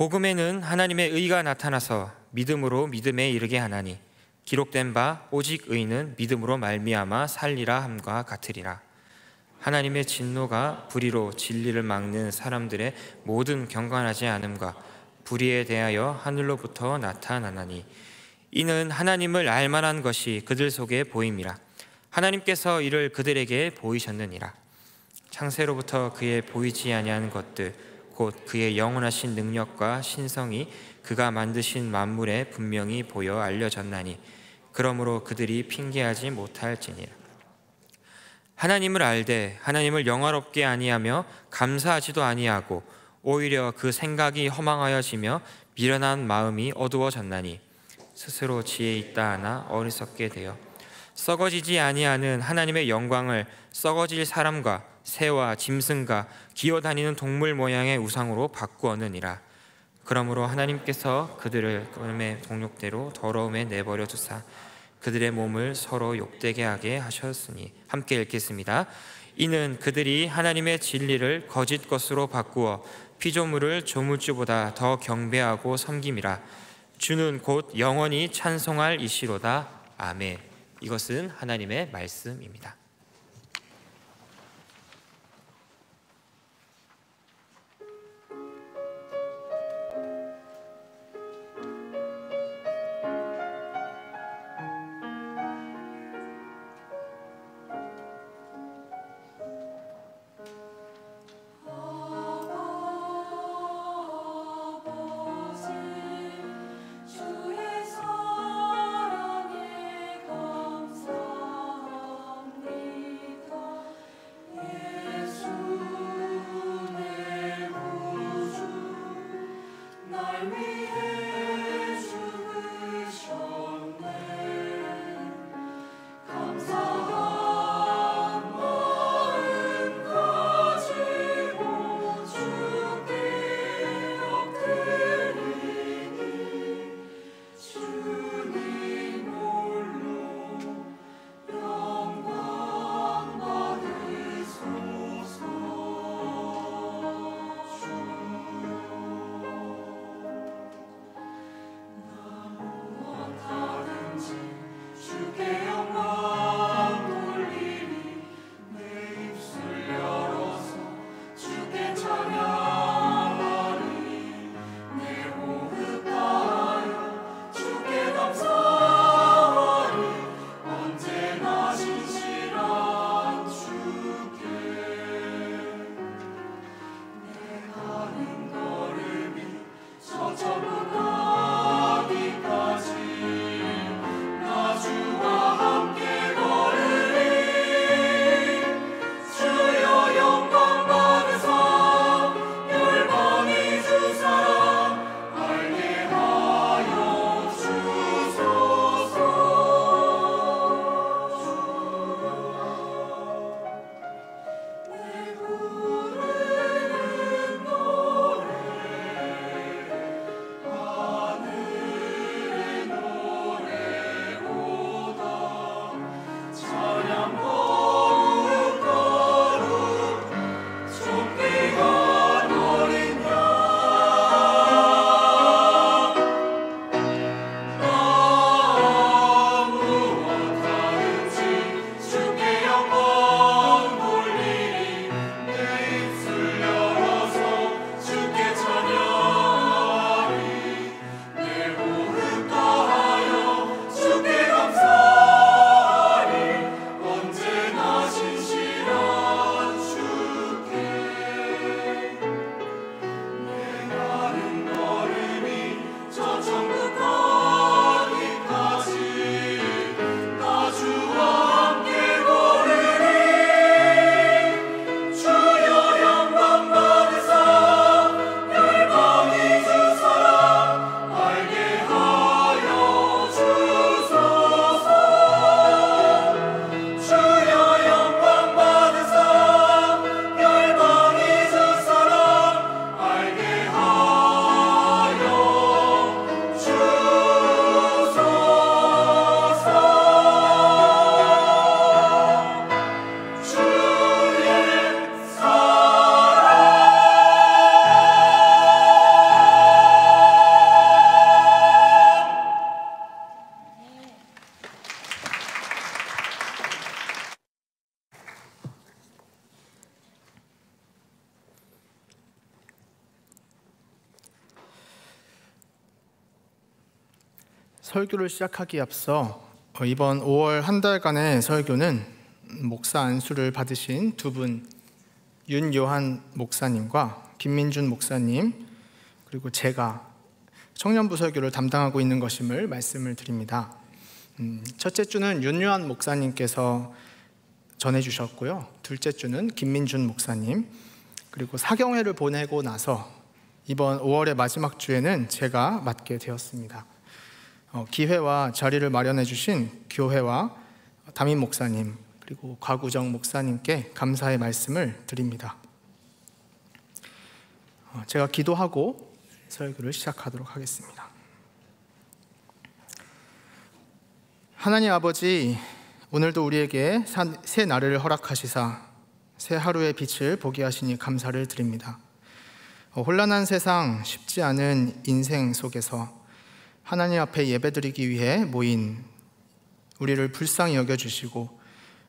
복음에는 하나님의 의가 나타나서 믿음으로 믿음에 이르게 하나니 기록된 바 오직 의는 믿음으로 말미암아 살리라 함과 같으리라. 하나님의 진노가 불의로 진리를 막는 사람들의 모든 경건하지 않음과 불의에 대하여 하늘로부터 나타나나니 이는 하나님을 알만한 것이 그들 속에 보임이라. 하나님께서 이를 그들에게 보이셨느니라. 창세로부터 그의 보이지 아니한 것들 곧 그의 영원하신 능력과 신성이 그가 만드신 만물에 분명히 보여 알려졌나니 그러므로 그들이 핑계하지 못할지니라. 하나님을 알되 하나님을 영화롭게 아니하며 감사하지도 아니하고 오히려 그 생각이 허망하여지며 미련한 마음이 어두워졌나니 스스로 지혜 있다 하나 어리석게 되어 썩어지지 아니하는 하나님의 영광을 썩어질 사람과 새와 짐승과 기어다니는 동물 모양의 우상으로 바꾸었느니라. 그러므로 하나님께서 그들을 그름의 동력대로 더러움에 내버려 두사 그들의 몸을 서로 욕되게 하게 하셨으니. 함께 읽겠습니다. 이는 그들이 하나님의 진리를 거짓 것으로 바꾸어 피조물을 조물주보다 더 경배하고 섬김이라. 주는 곧 영원히 찬송할 이시로다. 아멘. 이것은 하나님의 말씀입니다. 설교를 시작하기에 앞서 이번 5월 한 달간의 설교는 목사 안수를 받으신 두 분, 윤요한 목사님과 김민준 목사님, 그리고 제가 청년부 설교를 담당하고 있는 것임을 말씀을 드립니다. 첫째 주는 윤요한 목사님께서 전해주셨고요, 둘째 주는 김민준 목사님, 그리고 사경회를 보내고 나서 이번 5월의 마지막 주에는 제가 맡게 되었습니다. 기회와 자리를 마련해 주신 교회와 담임 목사님 그리고 곽우정 목사님께 감사의 말씀을 드립니다. 제가 기도하고 설교를 시작하도록 하겠습니다. 하나님 아버지, 오늘도 우리에게 새 날을 허락하시사 새 하루의 빛을 보게 하시니 감사를 드립니다. 혼란한 세상, 쉽지 않은 인생 속에서 하나님 앞에 예배드리기 위해 모인 우리를 불쌍히 여겨주시고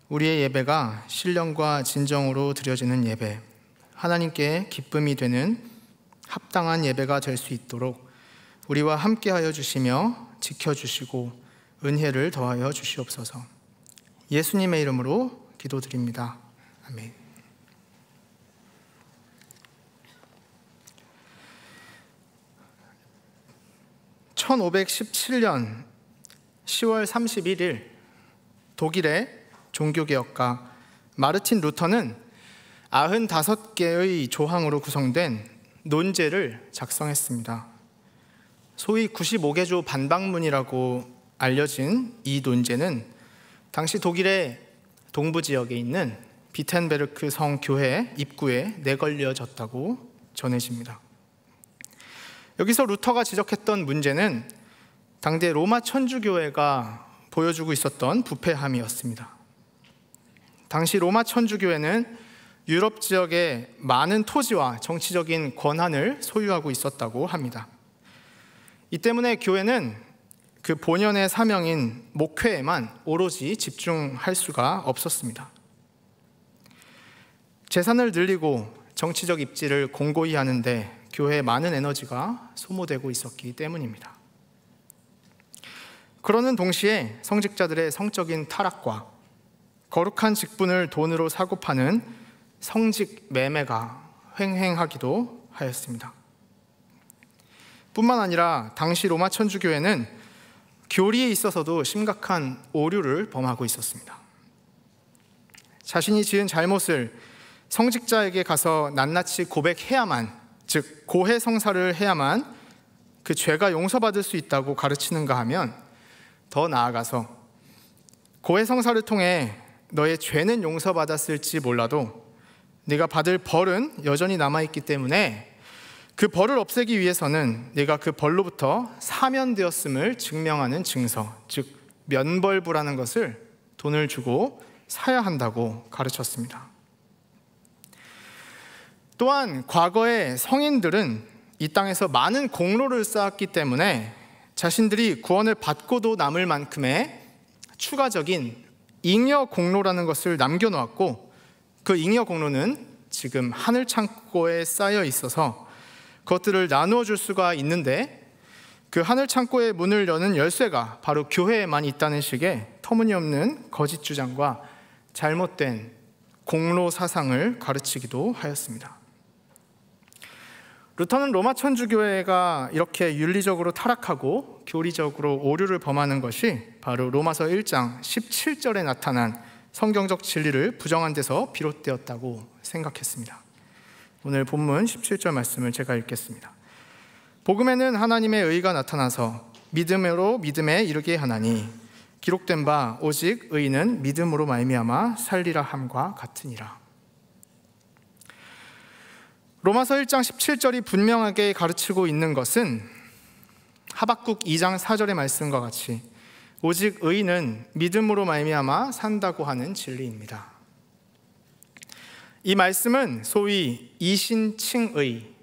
우리의 예배가 신령과 진정으로 드려지는 예배, 하나님께 기쁨이 되는 합당한 예배가 될 수 있도록 우리와 함께하여 주시며 지켜주시고 은혜를 더하여 주시옵소서. 예수님의 이름으로 기도드립니다. 아멘. (1517년 10월 31일) 독일의 종교개혁가 마르틴 루터는 95개의 조항으로 구성된 논제를 작성했습니다. 소위 95개조 반박문이라고 알려진 이 논제는 당시 독일의 동부 지역에 있는 비텐베르크 성 교회 입구에 내걸려졌다고 전해집니다. 여기서 루터가 지적했던 문제는 당대 로마 천주교회가 보여주고 있었던 부패함이었습니다. 당시 로마 천주교회는 유럽 지역에 많은 토지와 정치적인 권한을 소유하고 있었다고 합니다. 이 때문에 교회는 그 본연의 사명인 목회에만 오로지 집중할 수가 없었습니다. 재산을 늘리고 정치적 입지를 공고히 하는데 교회에 많은 에너지가 소모되고 있었기 때문입니다. 그러는 동시에 성직자들의 성적인 타락과 거룩한 직분을 돈으로 사고 파는 성직 매매가 횡행하기도 하였습니다. 뿐만 아니라 당시 로마 천주교회는 교리에 있어서도 심각한 오류를 범하고 있었습니다. 자신이 지은 잘못을 성직자에게 가서 낱낱이 고백해야만, 즉 고해 성사를 해야만 그 죄가 용서받을 수 있다고 가르치는가 하면, 더 나아가서 고해 성사를 통해 너의 죄는 용서받았을지 몰라도 네가 받을 벌은 여전히 남아있기 때문에 그 벌을 없애기 위해서는 네가 그 벌로부터 사면되었음을 증명하는 증서, 즉 면벌부라는 것을 돈을 주고 사야 한다고 가르쳤습니다. 또한 과거의 성인들은 이 땅에서 많은 공로를 쌓았기 때문에 자신들이 구원을 받고도 남을 만큼의 추가적인 잉여 공로라는 것을 남겨놓았고, 그 잉여 공로는 지금 하늘 창고에 쌓여 있어서 그것들을 나누어 줄 수가 있는데, 그 하늘 창고의 문을 여는 열쇠가 바로 교회에만 있다는 식의 터무니없는 거짓 주장과 잘못된 공로 사상을 가르치기도 하였습니다. 루터는 로마 천주교회가 이렇게 윤리적으로 타락하고 교리적으로 오류를 범하는 것이 바로 로마서 1장 17절에 나타난 성경적 진리를 부정한 데서 비롯되었다고 생각했습니다. 오늘 본문 17절 말씀을 제가 읽겠습니다. 복음에는 하나님의 의가 나타나서 믿음으로 믿음에 이르게 하나니 기록된 바 오직 의인은 믿음으로 말미암아 살리라 함과 같으니라. 로마서 1장 17절이 분명하게 가르치고 있는 것은 하박국 2장 4절의 말씀과 같이 오직 의인은 믿음으로 말미암아 산다고 하는 진리입니다. 이 말씀은 소위 이신칭의,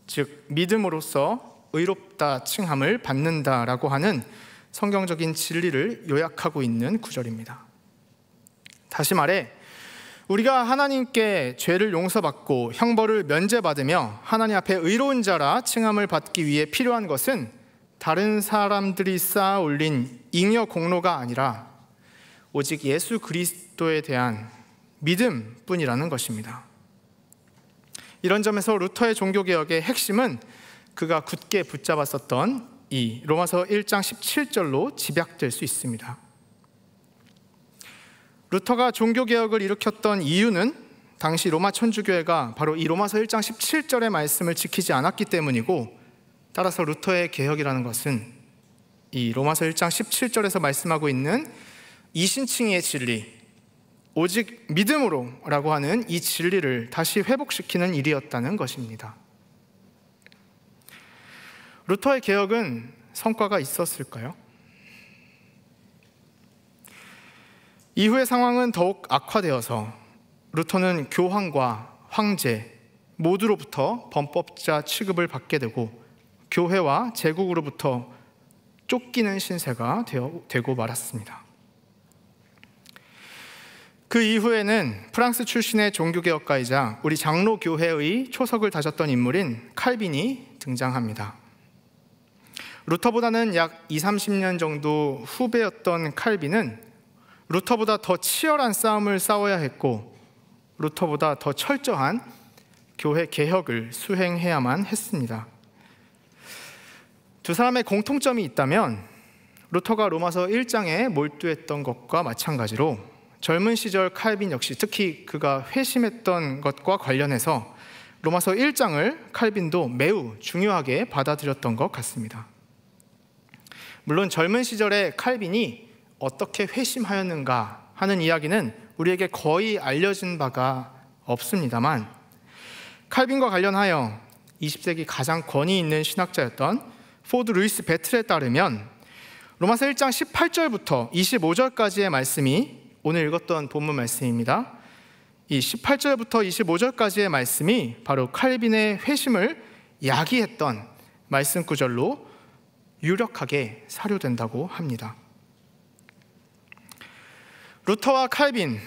즉 믿음으로써 의롭다 칭함을 받는다라고 하는 성경적인 진리를 요약하고 있는 구절입니다. 다시 말해 우리가 하나님께 죄를 용서받고 형벌을 면제받으며 하나님 앞에 의로운 자라 칭함을 받기 위해 필요한 것은 다른 사람들이 쌓아 올린 잉여 공로가 아니라 오직 예수 그리스도에 대한 믿음뿐이라는 것입니다. 이런 점에서 루터의 종교개혁의 핵심은 그가 굳게 붙잡았었던 이 로마서 1장 17절로 집약될 수 있습니다. 루터가 종교개혁을 일으켰던 이유는 당시 로마 천주교회가 바로 이 로마서 1장 17절의 말씀을 지키지 않았기 때문이고, 따라서 루터의 개혁이라는 것은 이 로마서 1장 17절에서 말씀하고 있는 이신칭의 진리, 오직 믿음으로 라고 하는 이 진리를 다시 회복시키는 일이었다는 것입니다. 루터의 개혁은 성과가 있었을까요? 이후의 상황은 더욱 악화되어서 루터는 교황과 황제 모두로부터 범법자 취급을 받게 되고 교회와 제국으로부터 쫓기는 신세가 되고 말았습니다. 그 이후에는 프랑스 출신의 종교개혁가이자 우리 장로교회의 초석을 다졌던 인물인 칼빈이 등장합니다. 루터보다는 약 20-30년 정도 후배였던 칼빈은 루터보다 더 치열한 싸움을 싸워야 했고 루터보다 더 철저한 교회 개혁을 수행해야만 했습니다. 두 사람의 공통점이 있다면 루터가 로마서 1장에 몰두했던 것과 마찬가지로 젊은 시절 칼빈 역시 특히 그가 회심했던 것과 관련해서 로마서 1장을 칼빈도 매우 중요하게 받아들였던 것 같습니다. 물론 젊은 시절에 칼빈이 어떻게 회심하였는가 하는 이야기는 우리에게 거의 알려진 바가 없습니다만, 칼빈과 관련하여 20세기 가장 권위 있는 신학자였던 포드 루이스 베틀에 따르면 로마서 1장 18절부터 25절까지의 말씀이 오늘 읽었던 본문 말씀입니다. 이 18절부터 25절까지의 말씀이 바로 칼빈의 회심을 야기했던 말씀 구절로 유력하게 사료된다고 합니다. 루터와 칼빈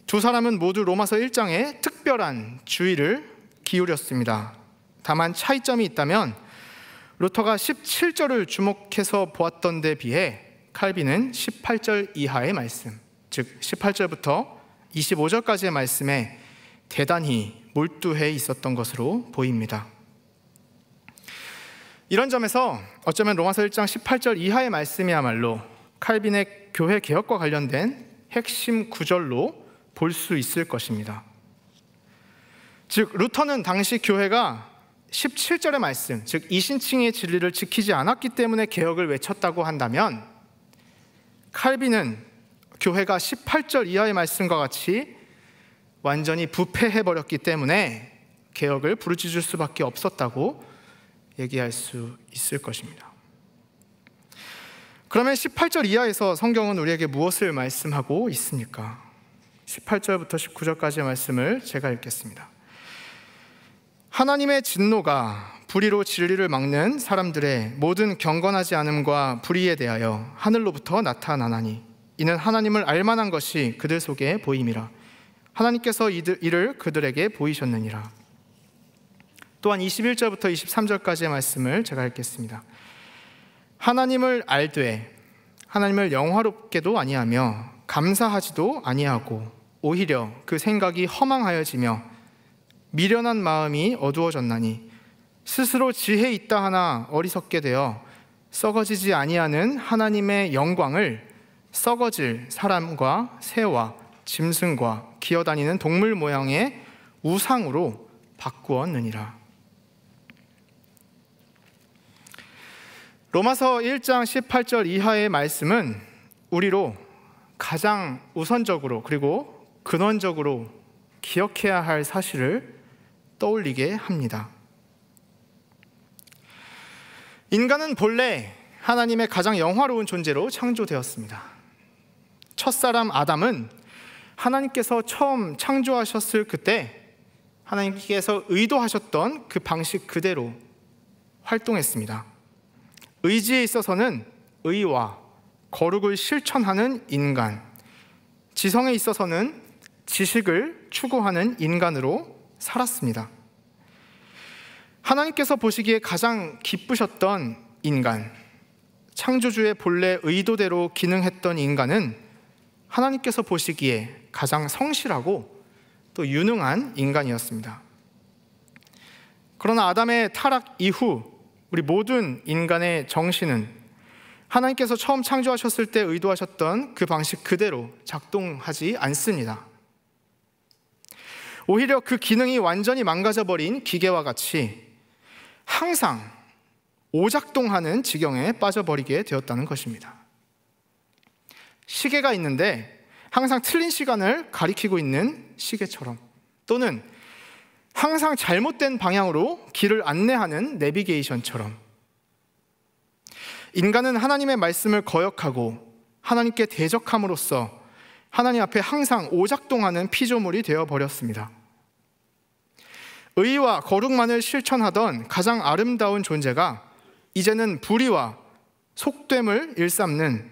두 사람은 모두 로마서 1장에 특별한 주의를 기울였습니다. 다만 차이점이 있다면 루터가 17절을 주목해서 보았던 데 비해 칼빈은 18절 이하의 말씀, 즉 18절부터 25절까지의 말씀에 대단히 몰두해 있었던 것으로 보입니다. 이런 점에서 어쩌면 로마서 1장 18절 이하의 말씀이야말로 칼빈의 교회 개혁과 관련된 핵심 구절로 볼 수 있을 것입니다. 즉 루터는 당시 교회가 17절의 말씀, 즉 이신칭의 진리를 지키지 않았기 때문에 개혁을 외쳤다고 한다면, 칼빈은 교회가 18절 이하의 말씀과 같이 완전히 부패해버렸기 때문에 개혁을 부르짖을 수밖에 없었다고 얘기할 수 있을 것입니다. 그러면 18절 이하에서 성경은 우리에게 무엇을 말씀하고 있습니까? 18절부터 19절까지의 말씀을 제가 읽겠습니다. 하나님의 진노가 불의로 진리를 막는 사람들의 모든 경건하지 않음과 불의에 대하여 하늘로부터 나타나나니 이는 하나님을 알만한 것이 그들 속에 보임이라. 하나님께서 이를 그들에게 보이셨느니라. 또한 21절부터 23절까지의 말씀을 제가 읽겠습니다. 하나님을 알되 하나님을 영화롭게도 아니하며 감사하지도 아니하고 오히려 그 생각이 허망하여지며 미련한 마음이 어두워졌나니 스스로 지혜 있다 하나 어리석게 되어 썩어지지 아니하는 하나님의 영광을 썩어질 사람과 새와 짐승과 기어다니는 동물 모양의 우상으로 바꾸었느니라. 로마서 1장 18절 이하의 말씀은 우리로 가장 우선적으로 그리고 근원적으로 기억해야 할 사실을 떠올리게 합니다. 인간은 본래 하나님의 가장 영화로운 존재로 창조되었습니다. 첫사람 아담은 하나님께서 처음 창조하셨을 그때 하나님께서 의도하셨던 그 방식 그대로 활동했습니다. 의지에 있어서는 의와 거룩을 실천하는 인간, 지성에 있어서는 지식을 추구하는 인간으로 살았습니다. 하나님께서 보시기에 가장 기쁘셨던 인간, 창조주의 본래 의도대로 기능했던 인간은 하나님께서 보시기에 가장 성실하고 또 유능한 인간이었습니다. 그러나 아담의 타락 이후 우리 모든 인간의 정신은 하나님께서 처음 창조하셨을 때 의도하셨던 그 방식 그대로 작동하지 않습니다. 오히려 그 기능이 완전히 망가져버린 기계와 같이 항상 오작동하는 지경에 빠져버리게 되었다는 것입니다. 시계가 있는데 항상 틀린 시간을 가리키고 있는 시계처럼, 또는 항상 잘못된 방향으로 길을 안내하는 내비게이션처럼, 인간은 하나님의 말씀을 거역하고 하나님께 대적함으로써 하나님 앞에 항상 오작동하는 피조물이 되어버렸습니다. 의와 거룩만을 실천하던 가장 아름다운 존재가 이제는 불의와 속됨을 일삼는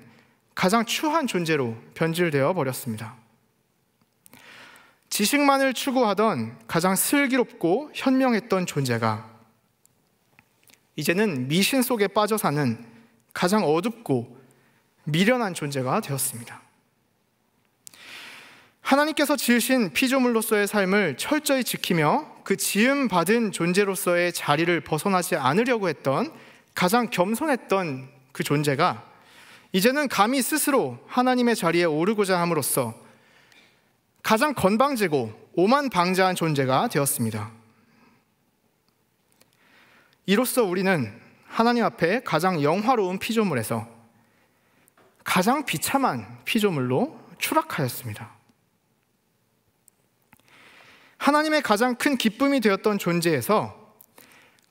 가장 추한 존재로 변질되어 버렸습니다. 지식만을 추구하던 가장 슬기롭고 현명했던 존재가 이제는 미신 속에 빠져 사는 가장 어둡고 미련한 존재가 되었습니다. 하나님께서 지으신 피조물로서의 삶을 철저히 지키며 그 지음받은 존재로서의 자리를 벗어나지 않으려고 했던 가장 겸손했던 그 존재가 이제는 감히 스스로 하나님의 자리에 오르고자 함으로써 가장 건방지고 오만방자한 존재가 되었습니다. 이로써 우리는 하나님 앞에 가장 영화로운 피조물에서 가장 비참한 피조물로 추락하였습니다. 하나님의 가장 큰 기쁨이 되었던 존재에서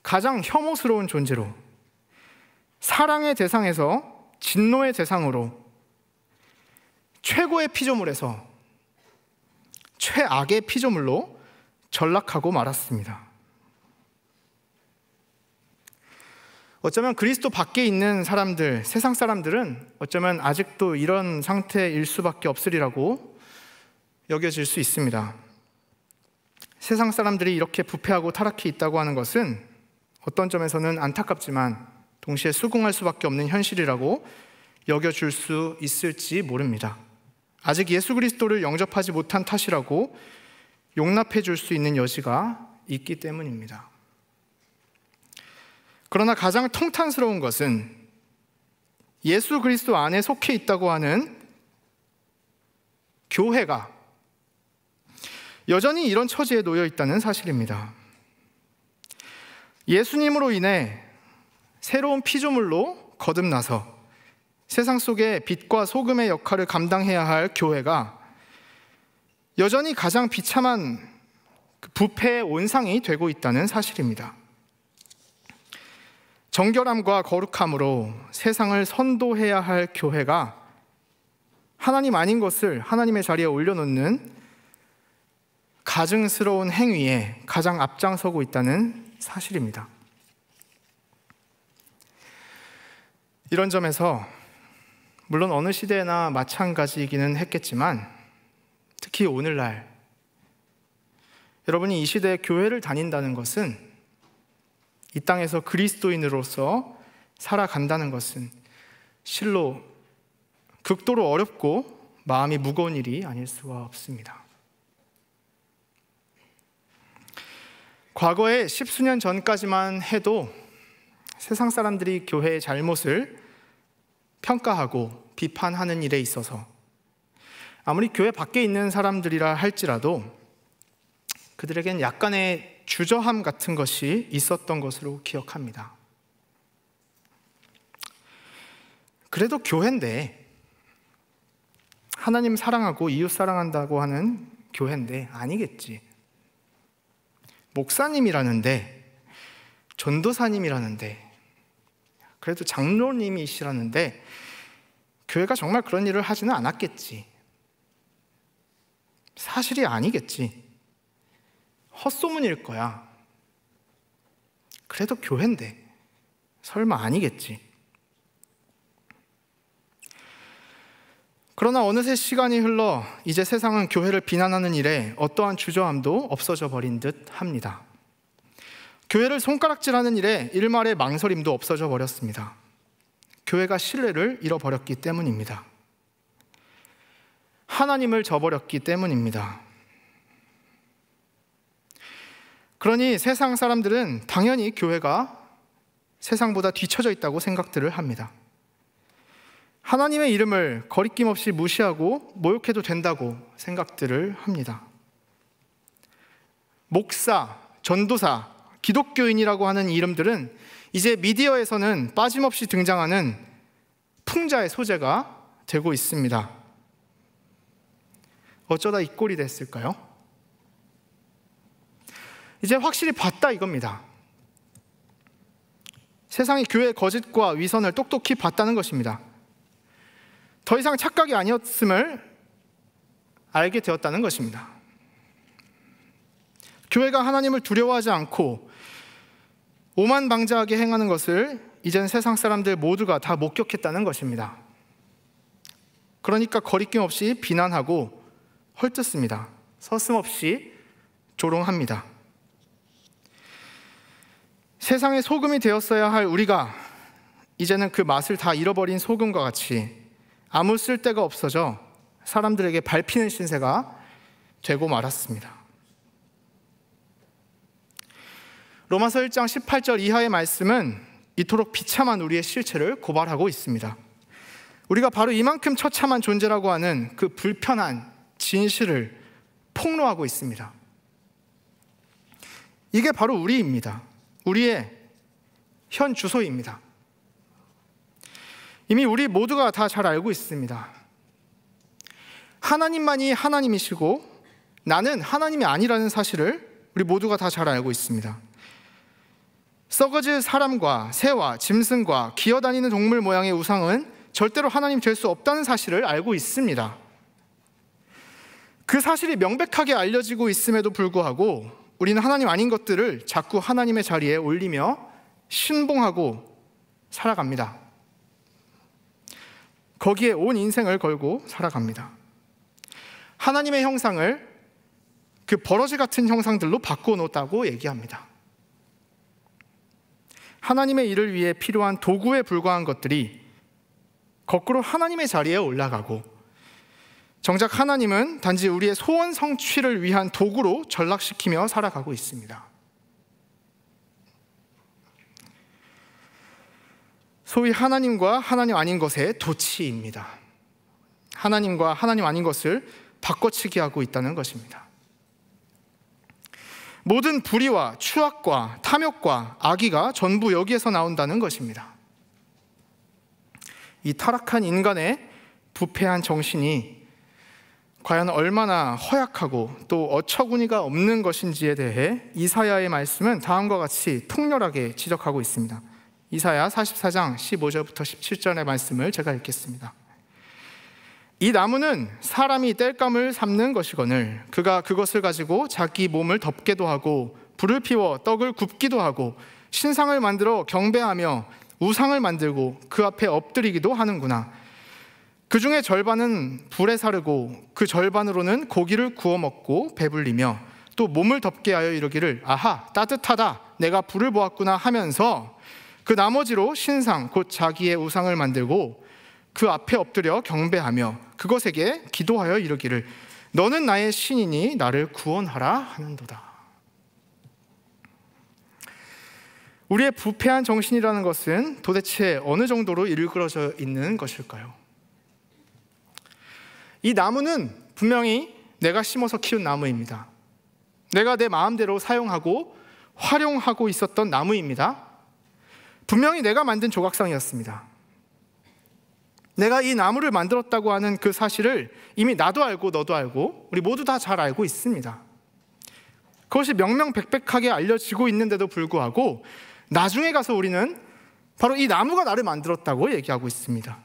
가장 혐오스러운 존재로, 사랑의 대상에서 진노의 대상으로, 최고의 피조물에서 최악의 피조물로 전락하고 말았습니다. 어쩌면 그리스도 밖에 있는 사람들, 세상 사람들은 어쩌면 아직도 이런 상태일 수밖에 없으리라고 여겨질 수 있습니다. 세상 사람들이 이렇게 부패하고 타락해 있다고 하는 것은 어떤 점에서는 안타깝지만 동시에 수긍할 수밖에 없는 현실이라고 여겨줄 수 있을지 모릅니다. 아직 예수 그리스도를 영접하지 못한 탓이라고 용납해 줄 수 있는 여지가 있기 때문입니다. 그러나 가장 통탄스러운 것은 예수 그리스도 안에 속해 있다고 하는 교회가 여전히 이런 처지에 놓여 있다는 사실입니다. 예수님으로 인해 새로운 피조물로 거듭나서 세상 속에 빛과 소금의 역할을 감당해야 할 교회가 여전히 가장 비참한 부패의 온상이 되고 있다는 사실입니다. 정결함과 거룩함으로 세상을 선도해야 할 교회가 하나님 아닌 것을 하나님의 자리에 올려놓는 가증스러운 행위에 가장 앞장서고 있다는 사실입니다. 이런 점에서 물론 어느 시대나 마찬가지이기는 했겠지만 특히 오늘날 여러분이 이 시대에 교회를 다닌다는 것은 이 땅에서 그리스도인으로서 살아간다는 것은 실로 극도로 어렵고 마음이 무거운 일이 아닐 수가 없습니다. 과거에 10수년 전까지만 해도 세상 사람들이 교회의 잘못을 평가하고 비판하는 일에 있어서 아무리 교회 밖에 있는 사람들이라 할지라도 그들에겐 약간의 주저함 같은 것이 있었던 것으로 기억합니다. 그래도 교회인데, 하나님 사랑하고 이웃 사랑한다고 하는 교회인데 아니겠지. 목사님이라는데, 전도사님이라는데, 그래도 장로님이시라는데 교회가 정말 그런 일을 하지는 않았겠지. 사실이 아니겠지. 헛소문일 거야. 그래도 교회인데 설마 아니겠지. 그러나 어느새 시간이 흘러 이제 세상은 교회를 비난하는 일에 어떠한 주저함도 없어져 버린 듯 합니다. 교회를 손가락질하는 일에 일말의 망설임도 없어져 버렸습니다. 교회가 신뢰를 잃어버렸기 때문입니다. 하나님을 저버렸기 때문입니다. 그러니 세상 사람들은 당연히 교회가 세상보다 뒤처져 있다고 생각들을 합니다. 하나님의 이름을 거리낌 없이 무시하고 모욕해도 된다고 생각들을 합니다. 목사, 전도사, 기독교인이라고 하는 이름들은 이제 미디어에서는 빠짐없이 등장하는 풍자의 소재가 되고 있습니다. 어쩌다 이 꼴이 됐을까요? 이제 확실히 봤다 이겁니다. 세상이 교회의 거짓과 위선을 똑똑히 봤다는 것입니다. 더 이상 착각이 아니었음을 알게 되었다는 것입니다. 교회가 하나님을 두려워하지 않고 오만방자하게 행하는 것을 이젠 세상 사람들 모두가 다 목격했다는 것입니다. 그러니까 거리낌 없이 비난하고 헐뜯습니다. 서슴없이 조롱합니다. 세상의 소금이 되었어야 할 우리가 이제는 그 맛을 다 잃어버린 소금과 같이 아무 쓸데가 없어져 사람들에게 밟히는 신세가 되고 말았습니다. 로마서 1장 18절 이하의 말씀은 이토록 비참한 우리의 실체를 고발하고 있습니다. 우리가 바로 이만큼 처참한 존재라고 하는 그 불편한 진실을 폭로하고 있습니다. 이게 바로 우리입니다. 우리의 현 주소입니다. 이미 우리 모두가 다 잘 알고 있습니다. 하나님만이 하나님이시고 나는 하나님이 아니라는 사실을 우리 모두가 다 잘 알고 있습니다. 썩어질 사람과 새와 짐승과 기어다니는 동물 모양의 우상은 절대로 하나님 될 수 없다는 사실을 알고 있습니다. 그 사실이 명백하게 알려지고 있음에도 불구하고 우리는 하나님 아닌 것들을 자꾸 하나님의 자리에 올리며 신봉하고 살아갑니다. 거기에 온 인생을 걸고 살아갑니다. 하나님의 형상을 그 버러지 같은 형상들로 바꾸어 놓았다고 얘기합니다. 하나님의 일을 위해 필요한 도구에 불과한 것들이 거꾸로 하나님의 자리에 올라가고, 정작 하나님은 단지 우리의 소원 성취를 위한 도구로 전락시키며 살아가고 있습니다. 소위 하나님과 하나님 아닌 것의 도치입니다. 하나님과 하나님 아닌 것을 바꿔치기 하고 있다는 것입니다. 모든 불의와 추악과 탐욕과 악의가 전부 여기에서 나온다는 것입니다. 이 타락한 인간의 부패한 정신이 과연 얼마나 허약하고 또 어처구니가 없는 것인지에 대해 이사야의 말씀은 다음과 같이 통렬하게 지적하고 있습니다. 이사야 44장 15절부터 17절의 말씀을 제가 읽겠습니다. 이 나무는 사람이 땔감을 삶는 것이거늘 그가 그것을 가지고 자기 몸을 덮게도 하고 불을 피워 떡을 굽기도 하고 신상을 만들어 경배하며 우상을 만들고 그 앞에 엎드리기도 하는구나. 그 중에 절반은 불에 사르고 그 절반으로는 고기를 구워 먹고 배불리며 또 몸을 덮게 하여 이르기를 아하 따뜻하다 내가 불을 보았구나 하면서 그 나머지로 신상 곧 자기의 우상을 만들고 그 앞에 엎드려 경배하며 그것에게 기도하여 이르기를 너는 나의 신이니 나를 구원하라 하는도다. 우리의 부패한 정신이라는 것은 도대체 어느 정도로 일그러져 있는 것일까요? 이 나무는 분명히 내가 심어서 키운 나무입니다. 내가 내 마음대로 사용하고 활용하고 있었던 나무입니다. 분명히 내가 만든 조각상이었습니다. 내가 이 나무를 만들었다고 하는 그 사실을 이미 나도 알고 너도 알고 우리 모두 다 잘 알고 있습니다. 그것이 명명백백하게 알려지고 있는데도 불구하고 나중에 가서 우리는 바로 이 나무가 나를 만들었다고 얘기하고 있습니다.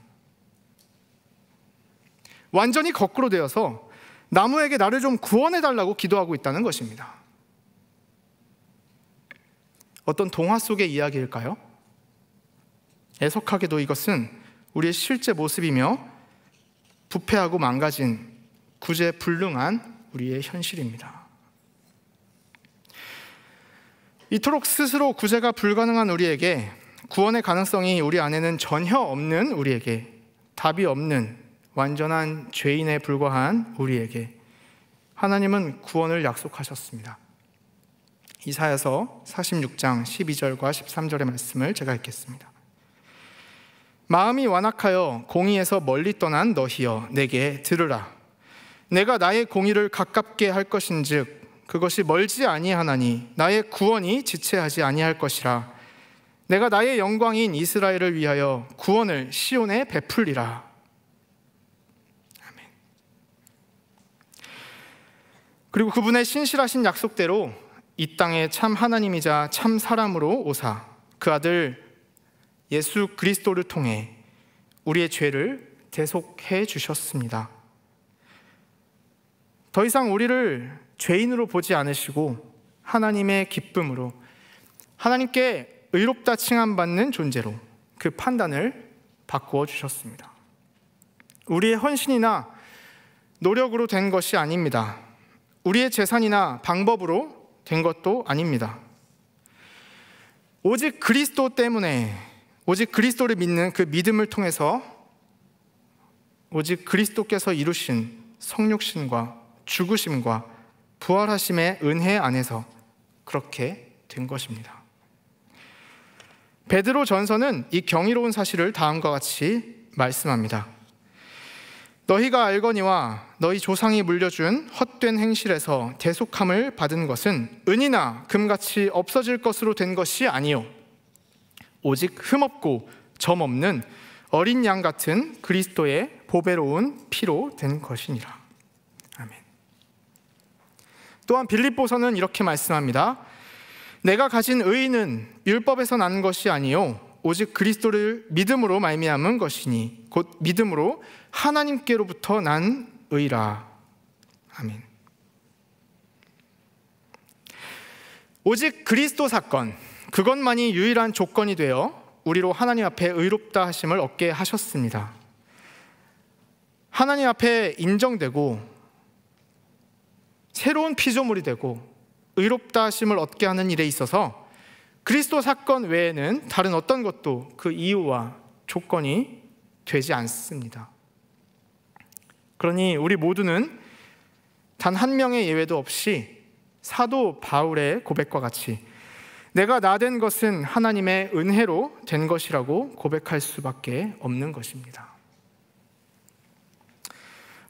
완전히 거꾸로 되어서 나무에게 나를 좀 구원해달라고 기도하고 있다는 것입니다. 어떤 동화 속의 이야기일까요? 애석하게도 이것은 우리의 실제 모습이며 부패하고 망가진 구제불능한 우리의 현실입니다. 이토록 스스로 구제가 불가능한 우리에게, 구원의 가능성이 우리 안에는 전혀 없는 우리에게, 답이 없는 완전한 죄인에 불과한 우리에게 하나님은 구원을 약속하셨습니다. 이사야서 46장 12절과 13절의 말씀을 제가 읽겠습니다. 마음이 완악하여 공의에서 멀리 떠난 너희여, 내게 들으라. 내가 나의 공의를 가깝게 할 것인즉 그것이 멀지 아니하나니 나의 구원이 지체하지 아니할 것이라. 내가 나의 영광인 이스라엘을 위하여 구원을 시온에 베풀리라. 아멘. 그리고 그분의 신실하신 약속대로 이 땅에 참 하나님이자 참 사람으로 오사 그 아들 예수 그리스도를 통해 우리의 죄를 대속해 주셨습니다. 더 이상 우리를 죄인으로 보지 않으시고 하나님의 기쁨으로, 하나님께 의롭다 칭함받는 존재로 그 판단을 바꾸어 주셨습니다. 우리의 헌신이나 노력으로 된 것이 아닙니다. 우리의 재산이나 방법으로 된 것도 아닙니다. 오직 그리스도 때문에, 오직 그리스도를 믿는 그 믿음을 통해서 오직 그리스도께서 이루신 성육신과 죽으심과 부활하심의 은혜 안에서 그렇게 된 것입니다. 베드로 전서는 이 경이로운 사실을 다음과 같이 말씀합니다. 너희가 알거니와 너희 조상이 물려준 헛된 행실에서 대속함을 받은 것은 은이나 금같이 없어질 것으로 된 것이 아니요 오직 흠없고 점없는 어린 양 같은 그리스도의 보배로운 피로 된 것이니라. 아멘. 또한 빌립보서는 이렇게 말씀합니다. 내가 가진 의는 율법에서 난 것이 아니요 오직 그리스도를 믿음으로 말미암은 것이니 곧 믿음으로 하나님께로부터 난 의라. 아멘. 오직 그리스도 사건, 그것만이 유일한 조건이 되어 우리로 하나님 앞에 의롭다 하심을 얻게 하셨습니다. 하나님 앞에 인정되고 새로운 피조물이 되고 의롭다 하심을 얻게 하는 일에 있어서 그리스도 사건 외에는 다른 어떤 것도 그 이유와 조건이 되지 않습니다. 그러니 우리 모두는 단 한 명의 예외도 없이 사도 바울의 고백과 같이 내가 나 된 것은 하나님의 은혜로 된 것이라고 고백할 수밖에 없는 것입니다.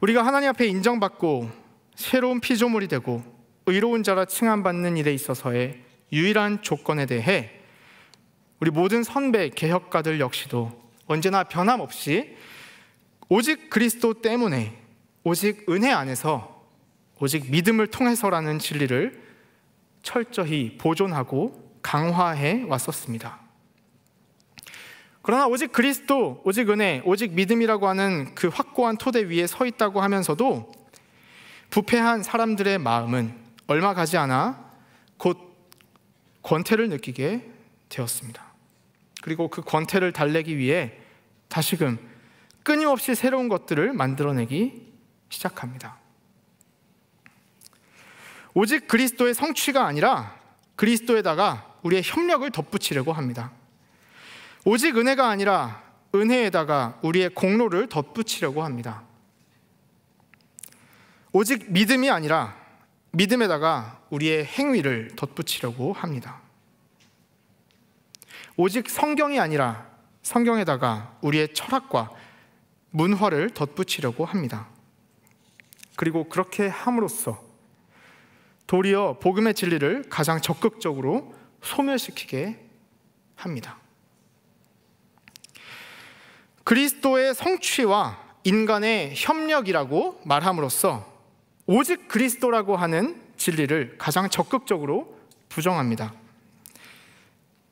우리가 하나님 앞에 인정받고 새로운 피조물이 되고 의로운 자라 칭함받는 일에 있어서의 유일한 조건에 대해 우리 모든 선배 개혁가들 역시도 언제나 변함없이 오직 그리스도 때문에, 오직 은혜 안에서, 오직 믿음을 통해서라는 진리를 철저히 보존하고 강화해 왔었습니다. 그러나 오직 그리스도, 오직 은혜, 오직 믿음이라고 하는 그 확고한 토대 위에 서 있다고 하면서도 부패한 사람들의 마음은 얼마 가지 않아 곧 권태를 느끼게 되었습니다. 그리고 그 권태를 달래기 위해 다시금 끊임없이 새로운 것들을 만들어내기 시작합니다. 오직 그리스도의 성취가 아니라 그리스도에다가 우리의 협력을 덧붙이려고 합니다. 오직 은혜가 아니라 은혜에다가 우리의 공로를 덧붙이려고 합니다. 오직 믿음이 아니라 믿음에다가 우리의 행위를 덧붙이려고 합니다. 오직 성경이 아니라 성경에다가 우리의 철학과 문화를 덧붙이려고 합니다. 그리고 그렇게 함으로써 도리어 복음의 진리를 가장 적극적으로 소멸시키게 합니다. 그리스도의 성취와 인간의 협력이라고 말함으로써 오직 그리스도라고 하는 진리를 가장 적극적으로 부정합니다.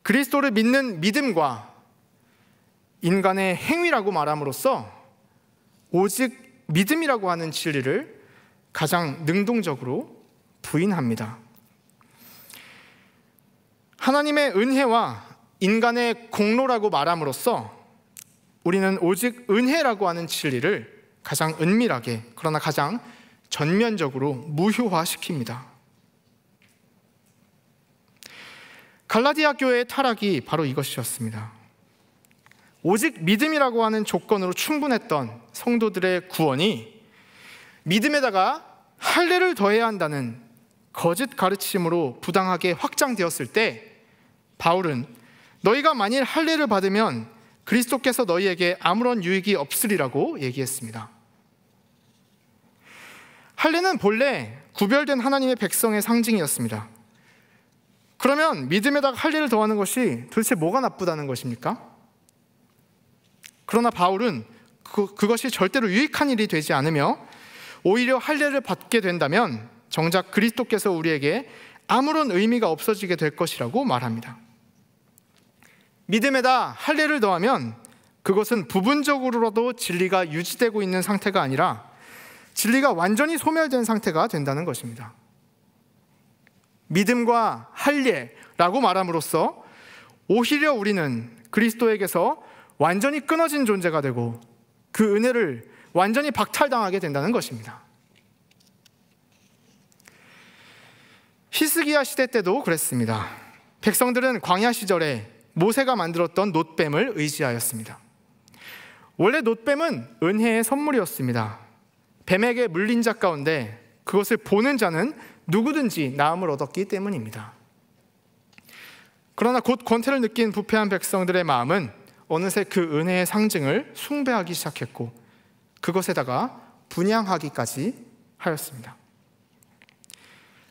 그리스도를 믿는 믿음과 인간의 행위라고 말함으로써 오직 믿음이라고 하는 진리를 가장 능동적으로 부인합니다. 하나님의 은혜와 인간의 공로라고 말함으로써 우리는 오직 은혜라고 하는 진리를 가장 은밀하게, 그러나 가장 전면적으로 무효화시킵니다. 갈라디아 교회의 타락이 바로 이것이었습니다. 오직 믿음이라고 하는 조건으로 충분했던 성도들의 구원이 믿음에다가 할례를 더해야 한다는 거짓 가르침으로 부당하게 확장되었을 때 바울은 너희가 만일 할례를 받으면 그리스도께서 너희에게 아무런 유익이 없으리라고 얘기했습니다. 할례는 본래 구별된 하나님의 백성의 상징이었습니다. 그러면 믿음에다가 할례를 더하는 것이 도대체 뭐가 나쁘다는 것입니까? 그러나 바울은 그것이 절대로 유익한 일이 되지 않으며 오히려 할례를 받게 된다면 정작 그리스도께서 우리에게 아무런 의미가 없어지게 될 것이라고 말합니다. 믿음에다 할례를 더하면 그것은 부분적으로라도 진리가 유지되고 있는 상태가 아니라 진리가 완전히 소멸된 상태가 된다는 것입니다. 믿음과 할례라고 말함으로써 오히려 우리는 그리스도에게서 완전히 끊어진 존재가 되고 그 은혜를 완전히 박탈당하게 된다는 것입니다. 히스기야 시대 때도 그랬습니다. 백성들은 광야 시절에 모세가 만들었던 놋뱀을 의지하였습니다. 원래 놋뱀은 은혜의 선물이었습니다. 뱀에게 물린 자 가운데 그것을 보는 자는 누구든지 나음을 얻었기 때문입니다. 그러나 곧 권태를 느낀 부패한 백성들의 마음은 어느새 그 은혜의 상징을 숭배하기 시작했고 그것에다가 분향하기까지 하였습니다.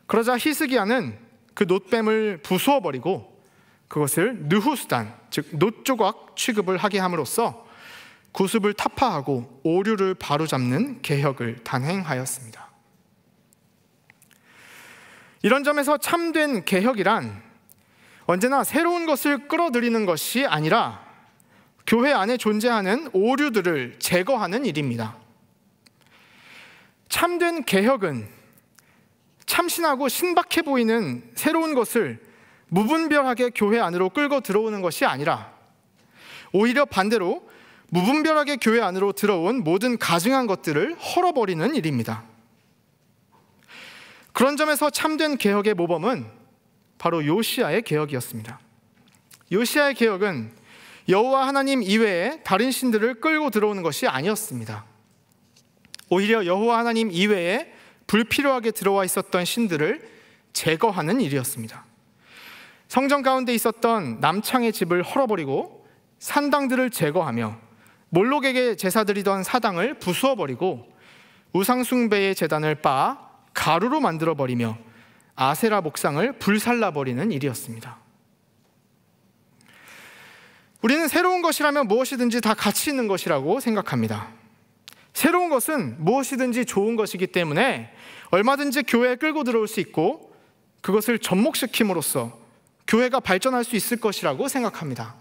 그러자 히스기야는 그 놋뱀을 부수어버리고 그것을 느후수단, 즉 놋조각 취급을 하게 함으로써 구습을 타파하고 오류를 바로잡는 개혁을 단행하였습니다. 이런 점에서 참된 개혁이란 언제나 새로운 것을 끌어들이는 것이 아니라 교회 안에 존재하는 오류들을 제거하는 일입니다. 참된 개혁은 참신하고 신박해 보이는 새로운 것을 무분별하게 교회 안으로 끌고 들어오는 것이 아니라 오히려 반대로 무분별하게 교회 안으로 들어온 모든 가증한 것들을 헐어버리는 일입니다. 그런 점에서 참된 개혁의 모범은 바로 요시야의 개혁이었습니다. 요시야의 개혁은 여호와 하나님 이외에 다른 신들을 끌고 들어오는 것이 아니었습니다. 오히려 여호와 하나님 이외에 불필요하게 들어와 있었던 신들을 제거하는 일이었습니다. 성전 가운데 있었던 남창의 집을 헐어버리고 산당들을 제거하며 몰록에게 제사드리던 사당을 부수어버리고 우상숭배의 제단을 빻아 가루로 만들어버리며 아세라 목상을 불살라버리는 일이었습니다. 우리는 새로운 것이라면 무엇이든지 다 가치 있는 것이라고 생각합니다. 새로운 것은 무엇이든지 좋은 것이기 때문에 얼마든지 교회에 끌고 들어올 수 있고 그것을 접목시킴으로써 교회가 발전할 수 있을 것이라고 생각합니다.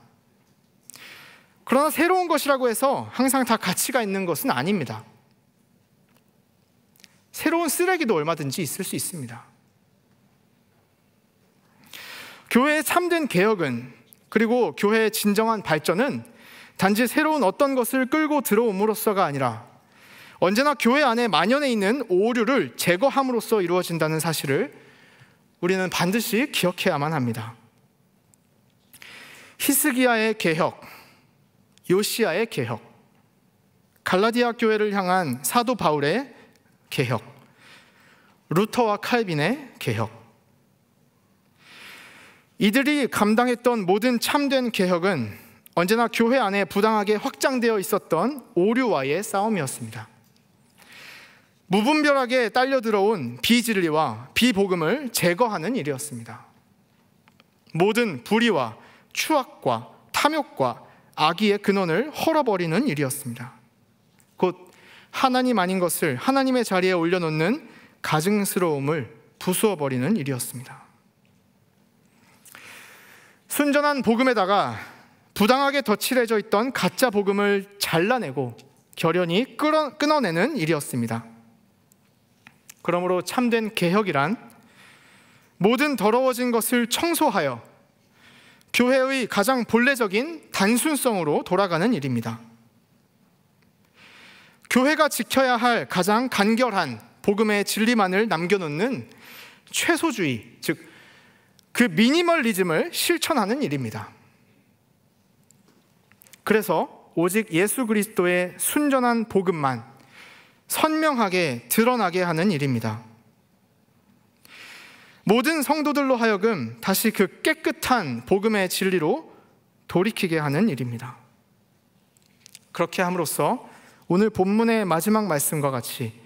그러나 새로운 것이라고 해서 항상 다 가치가 있는 것은 아닙니다. 새로운 쓰레기도 얼마든지 있을 수 있습니다. 교회의 참된 개혁은, 그리고 교회의 진정한 발전은 단지 새로운 어떤 것을 끌고 들어옴으로써가 아니라 언제나 교회 안에 만연해 있는 오류를 제거함으로써 이루어진다는 사실을 우리는 반드시 기억해야만 합니다. 히스기야의 개혁, 요시야의 개혁, 갈라디아 교회를 향한 사도 바울의 개혁, 루터와 칼빈의 개혁, 이들이 감당했던 모든 참된 개혁은 언제나 교회 안에 부당하게 확장되어 있었던 오류와의 싸움이었습니다. 무분별하게 딸려 들어온 비진리와 비복음을 제거하는 일이었습니다. 모든 불의와 추악과 탐욕과 악의의 근원을 헐어버리는 일이었습니다. 곧 하나님 아닌 것을 하나님의 자리에 올려놓는 가증스러움을 부수어버리는 일이었습니다. 순전한 복음에다가 부당하게 덧칠해져 있던 가짜 복음을 잘라내고 결연히 끊어내는 일이었습니다. 그러므로 참된 개혁이란 모든 더러워진 것을 청소하여 교회의 가장 본래적인 단순성으로 돌아가는 일입니다. 교회가 지켜야 할 가장 간결한 복음의 진리만을 남겨놓는 최소주의, 즉 그 미니멀리즘을 실천하는 일입니다. 그래서 오직 예수 그리스도의 순전한 복음만 선명하게 드러나게 하는 일입니다. 모든 성도들로 하여금 다시 그 깨끗한 복음의 진리로 돌이키게 하는 일입니다. 그렇게 함으로써 오늘 본문의 마지막 말씀과 같이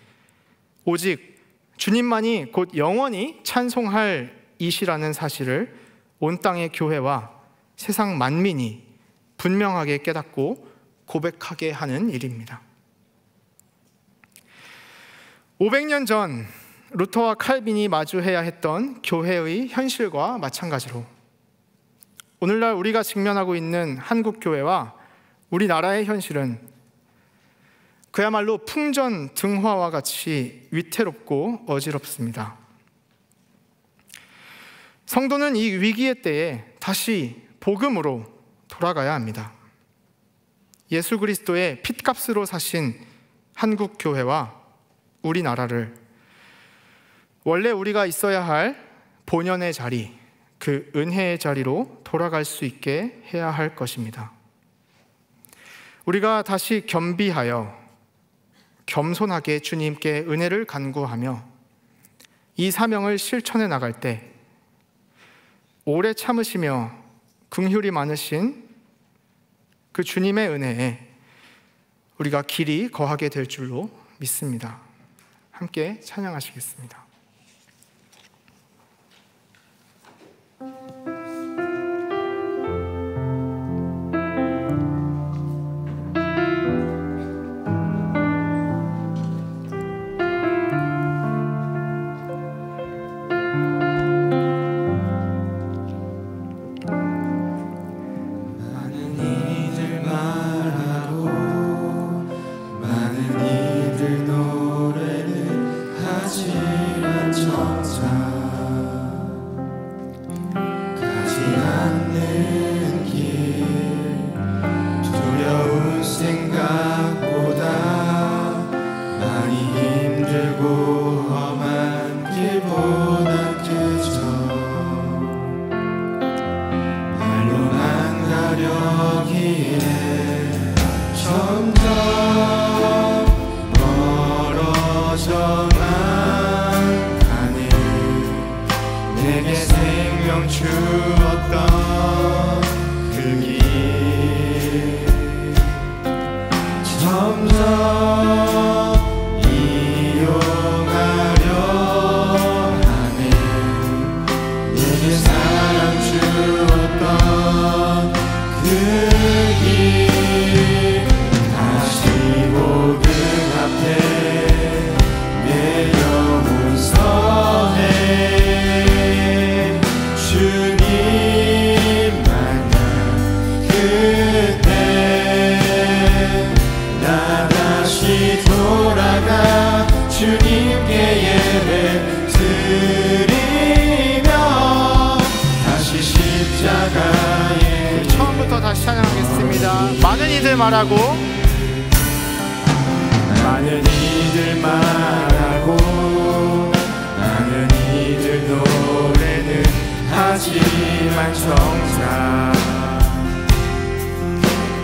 오직 주님만이 곧 영원히 찬송할 이시라는 사실을 온 땅의 교회와 세상 만민이 분명하게 깨닫고 고백하게 하는 일입니다. 500년 전 루터와 칼빈이 마주해야 했던 교회의 현실과 마찬가지로 오늘날 우리가 직면하고 있는 한국 교회와 우리나라의 현실은 그야말로 풍전등화와 같이 위태롭고 어지럽습니다. 성도는 이 위기의 때에 다시 복음으로 돌아가야 합니다. 예수 그리스도의 핏값으로 사신 한국 교회와 우리나라를 원래 우리가 있어야 할 본연의 자리, 그 은혜의 자리로 돌아갈 수 있게 해야 할 것입니다. 우리가 다시 겸비하여 겸손하게 주님께 은혜를 간구하며 이 사명을 실천해 나갈 때 오래 참으시며 긍휼이 많으신 그 주님의 은혜에 우리가 길이 거하게 될 줄로 믿습니다. 함께 찬양하시겠습니다. 많은 이들 말하고 많은 이들 노래는 하지만 정작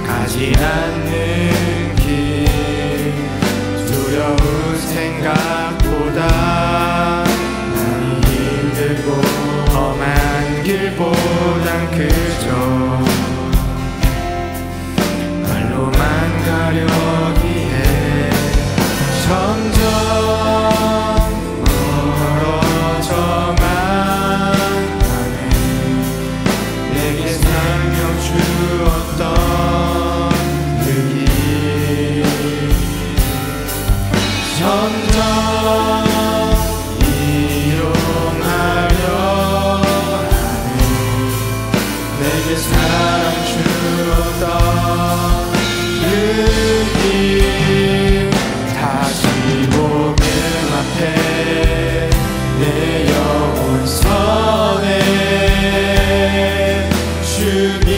가지 않는 길 두려운 생각보다 많이 힘들고 험한 길보단 그저 말로만 가려기에 점점 멀어져만 가네. 내게 생명 주었던 그 길 점점 이용하려 하네. 내게 사랑 주었던 다시 복음 앞에 내 영혼 선에 주님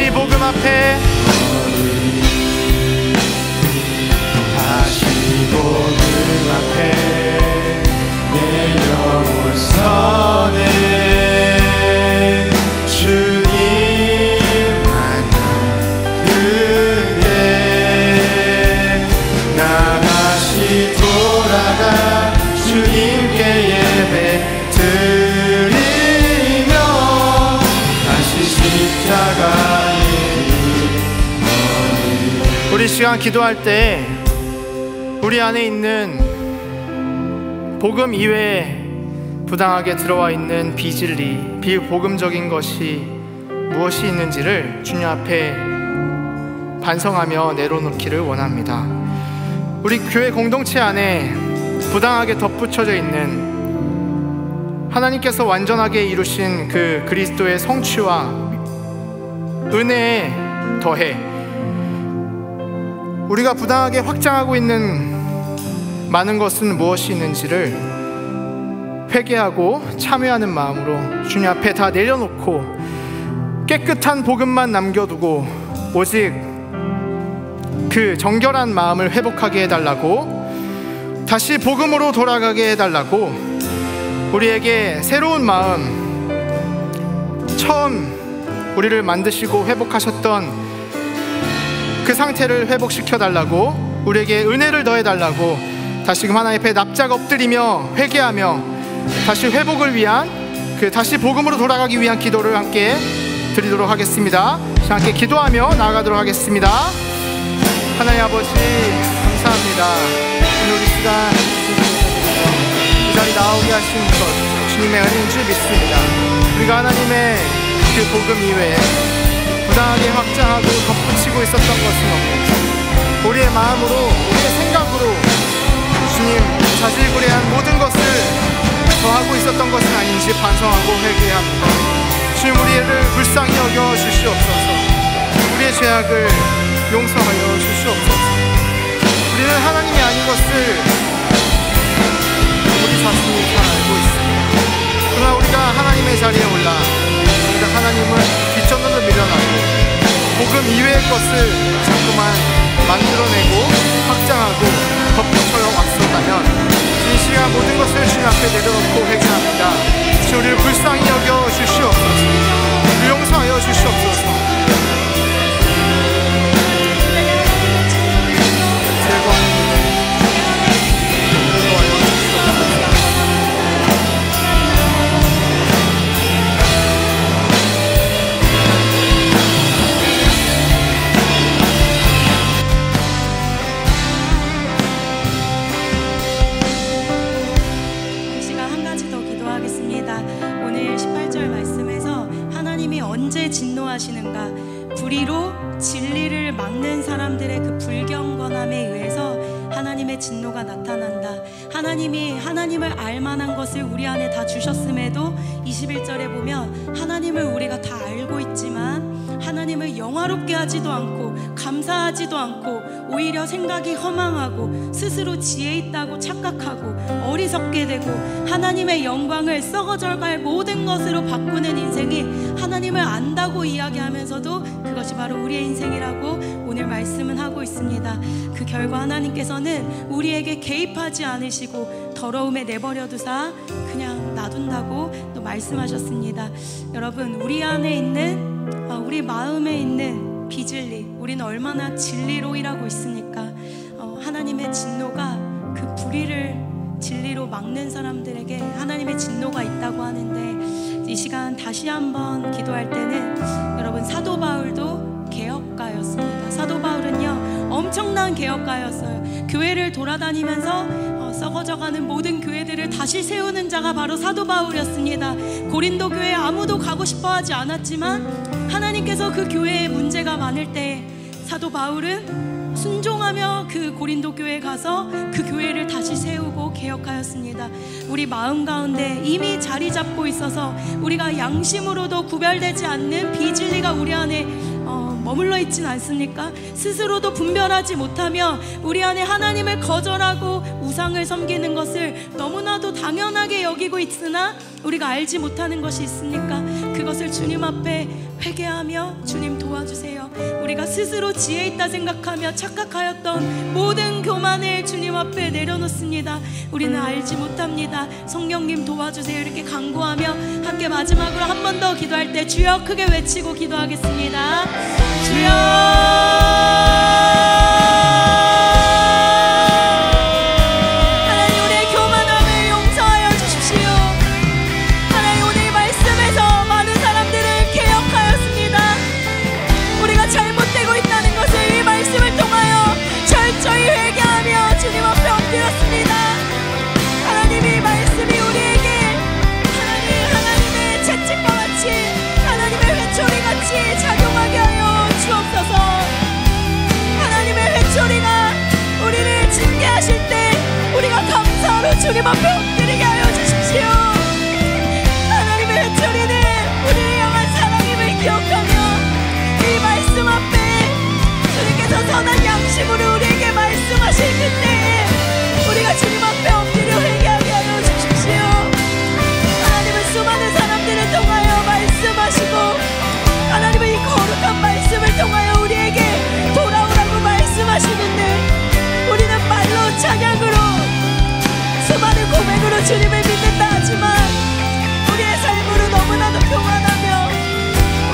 다시 복음 앞에, 다시 복음 앞에 내 영혼 선해 주님 만나 그대 나 다시 돌아가 주님께 예배 드리며 다시 십자가에 우리 시간 기도할 때 우리 안에 있는 복음 이외에 부당하게 들어와 있는 비진리, 비복음적인 것이 무엇이 있는지를 주님 앞에 반성하며 내려놓기를 원합니다. 우리 교회 공동체 안에 부당하게 덧붙여져 있는 하나님께서 완전하게 이루신 그 그리스도의 성취와 은혜에 더해 우리가 부당하게 확장하고 있는 많은 것은 무엇이 있는지를 회개하고 참여하는 마음으로 주님 앞에 다 내려놓고 깨끗한 복음만 남겨두고 오직 그 정결한 마음을 회복하게 해달라고, 다시 복음으로 돌아가게 해달라고, 우리에게 새로운 마음, 처음 우리를 만드시고 회복하셨던 그 상태를 회복시켜달라고, 우리에게 은혜를 더해달라고 다시금 하나님 앞에 납작 엎드리며 회개하며 다시 회복을 위한, 그 다시 복음으로 돌아가기 위한 기도를 함께 드리도록 하겠습니다. 함께 기도하며 나아가도록 하겠습니다. 하나님 아버지 감사합니다. 오늘 우리 시간 이 자리 나오게 하신 것 주님의 은혜인 줄 믿습니다. 우리가 하나님의 그 복음 이외에 부당하게 확장하고 덧붙이고 있었던 것은 없고, 우리의 마음으로, 우리의 생각으로 주님 자질구레한 모든 것을 더하고 있었던 것은 아닌지 반성하고 회개합니다. 주님 우리를 불쌍히 여겨 주시옵소서. 우리의 죄악을 용서하여 주시옵소서. 우리는 하나님이 아닌 것을 우리 자신이 잘 알고 있습니다. 그러나 우리가 하나님의 자리에 올라 우리가 하나님을 뒷전으로 밀어나고 복음 이외의 것을 자꾸만 만들어내고 확장하고 덧붙여 왔었다면 이 시간 모든 것을 주님 앞에 내려놓고 회개합니다. 주님 우리를 불쌍히 여겨 주시옵소서. 우리 용서하여 주시옵소서. 진노하시는가? 불의로 진리를 막는 사람들의 그 불경건함에 의해서 하나님의 진노가 나타난다. 하나님이 하나님을 알만한 것을 우리 안에 다 주셨음에도 21절에 보면 하나님을 우리가 다 알고 있지만 하나님을 영화롭게 하지도 않고 감사하지도 않고 오히려 생각이 허망하고 스스로 지혜 있다고 착각하고 어리석게 되고 하나님의 영광을 썩어져갈 모든 것으로 바꾸는 인생이 하나님을 안다고 이야기하면서도 그것이 바로 우리의 인생이라고 오늘 말씀은 하고 있습니다. 그 결과 하나님께서는 우리에게 개입하지 않으시고 더러움에 내버려 두사 그냥 놔둔다고 또 말씀하셨습니다. 여러분, 우리 안에 있는 우리 마음에 있는 비진리, 우리는 얼마나 진리로 일하고 있습니까? 하나님의 진노가 그 불의를 진리로 막는 사람들에게 하나님의 진노가 있다고 하는데, 이 시간 다시 한번 기도할 때는 여러분, 사도 바울도 개혁가였습니다. 사도 바울은요 엄청난 개혁가였어요. 교회를 돌아다니면서 썩어져가는 모든 교회들을 다시 세우는 자가 바로 사도 바울이었습니다. 고린도 교회에 아무도 가고 싶어하지 않았지만 하나님께서 그 교회에 문제가 많을 때 사도 바울은 순종하며 그 고린도 교회에 가서 그 교회를 다시 세우고 개혁하였습니다. 우리 마음 가운데 이미 자리 잡고 있어서 우리가 양심으로도 구별되지 않는 비진리가 우리 안에 머물러 있진 않습니까? 스스로도 분별하지 못하며 우리 안에 하나님을 거절하고 우상을 섬기는 것을 너무나도 당연하게 여기고 있으나 우리가 알지 못하는 것이 있으니까 그것을 주님 앞에 회개하며 주님 도와주세요. 우리가 스스로 지혜 있다 생각하며 착각하였던 모든 교만을 주님 앞에 내려놓습니다. 우리는 알지 못합니다. 성령님 도와주세요. 이렇게 간구하며 함께 마지막으로 한 번 더 기도할 때 주여 크게 외치고 기도하겠습니다. 주여 철저히 회개하며 주님 앞에 엎드렸습니다. 하나님의 말씀이 우리에게 하나님의 채찍과 같이 하나님의 회초리같이 작용하게 하여 주옵소서. 하나님의 회초리가 우리를 징계하실 때 우리가 감사로 주님 앞에 엎드리게 하여 주십시오. 하나님의 회초리는 우리를 향한 사랑임을 기억하며 이 말씀 앞에 주님께서 선한 양심으로 우리에게 말씀하실 그때에 우리가 주님 앞에 엎드려 회개하게 하여 주십시오. 하나님은 수많은 사람들을 통하여 말씀하시고 하나님은 이 거룩한 말씀을 통하여 우리에게 돌아오라고 말씀하시는데 우리는 말로 찬양으로 수많은 고백으로 주님을 믿는다 하지만 우리의 삶으로 너무나도 교만하며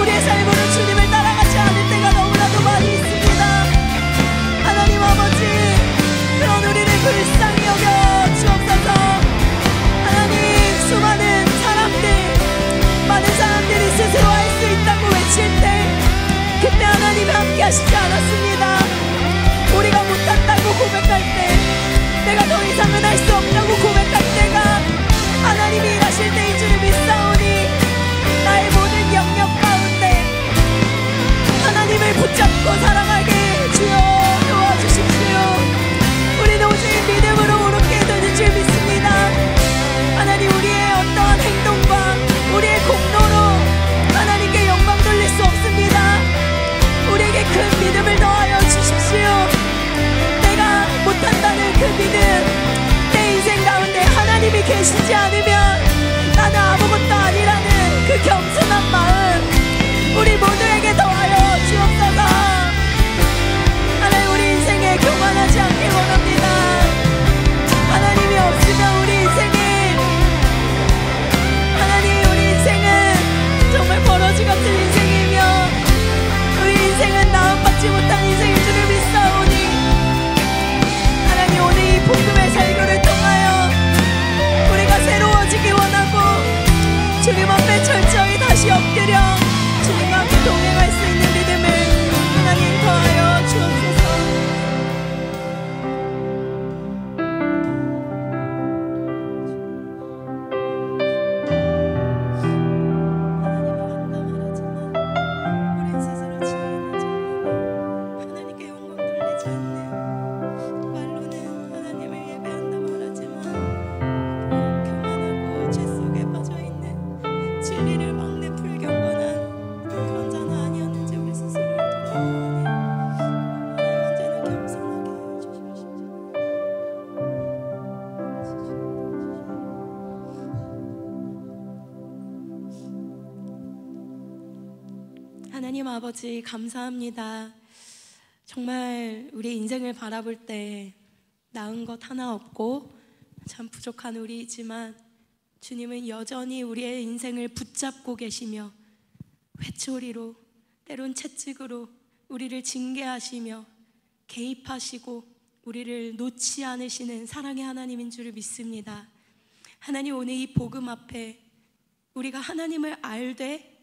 우리의 삶으로 주님을 따라가지 않을 때가 너무나도 많이 있습니다. 하나님 아버지, 그런 우리를 불쌍히 여겨 주옵소서. 하나님, 수많은 사람들, 많은 사람들이 스스로 할 수 있다고 외칠 때 그때 하나님이 함께 하시지 않았습니다. 우리가 못한다고 고백할 때, 내가 더 이상은 할 수 없다고 고백할 때가 하나님이 일하실 때인 줄을 믿사오니 나의 모든 영역 가운데 하나님을 붙잡고 살아가게 주여 도와주십시오. 우리는 오직 믿음으로 옳게 되는 줄 믿습니다. 하나님, 우리의 어떠한 행동과 우리의 공로로 하나님께 영광 돌릴 수 없습니다. 우리에게 큰 믿음을 더하여 주십시오. 내가 못한다는 그 믿음, 내 인생 가운데 하나님이 계시지 않으면 나는 아무것도 아니라는 그 겸손한 마음 우리 모두에게 더하여 주옵소서. 하나님, 우리 인생에 교만하지 않길 원합니다. 하나님이 없으면 우리 인생에 하나님, 우리 인생은 정말 버러지 같은 인생이며 우리 인생은 나음받지 못한 인생인 줄을 믿사오니 하나님, 오늘 이 복음의 설교를 통하여 우리가 새로워지기 원하고 주님 앞에 철저히 다시 엎드려 주님과 함께 동행할 수 있는 믿음을 하나님 더하여 주옵소서. 하나님 아버지, 감사합니다. 정말 우리 인생을 바라볼 때 나은 것 하나 없고 참 부족한 우리이지만 주님은 여전히 우리의 인생을 붙잡고 계시며 회초리로, 때론 채찍으로 우리를 징계하시며 개입하시고 우리를 놓지 않으시는 사랑의 하나님인 줄을 믿습니다. 하나님, 오늘 이 복음 앞에 우리가 하나님을 알되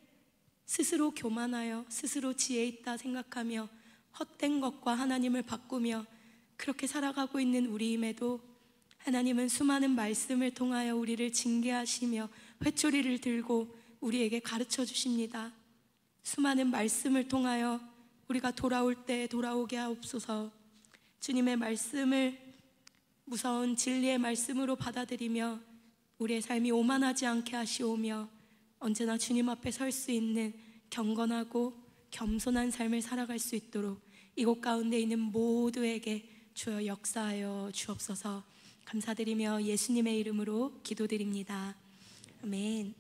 스스로 교만하여 스스로 지혜 있다 생각하며 헛된 것과 하나님을 바꾸며 그렇게 살아가고 있는 우리임에도 하나님은 수많은 말씀을 통하여 우리를 징계하시며 회초리를 들고 우리에게 가르쳐 주십니다. 수많은 말씀을 통하여 우리가 돌아올 때 돌아오게 하옵소서. 주님의 말씀을 무서운 진리의 말씀으로 받아들이며 우리의 삶이 오만하지 않게 하시오며 언제나 주님 앞에 설 수 있는 경건하고 겸손한 삶을 살아갈 수 있도록 이곳 가운데 있는 모두에게 주여 역사하여 주옵소서. 감사드리며 예수님의 이름으로 기도드립니다. 아멘.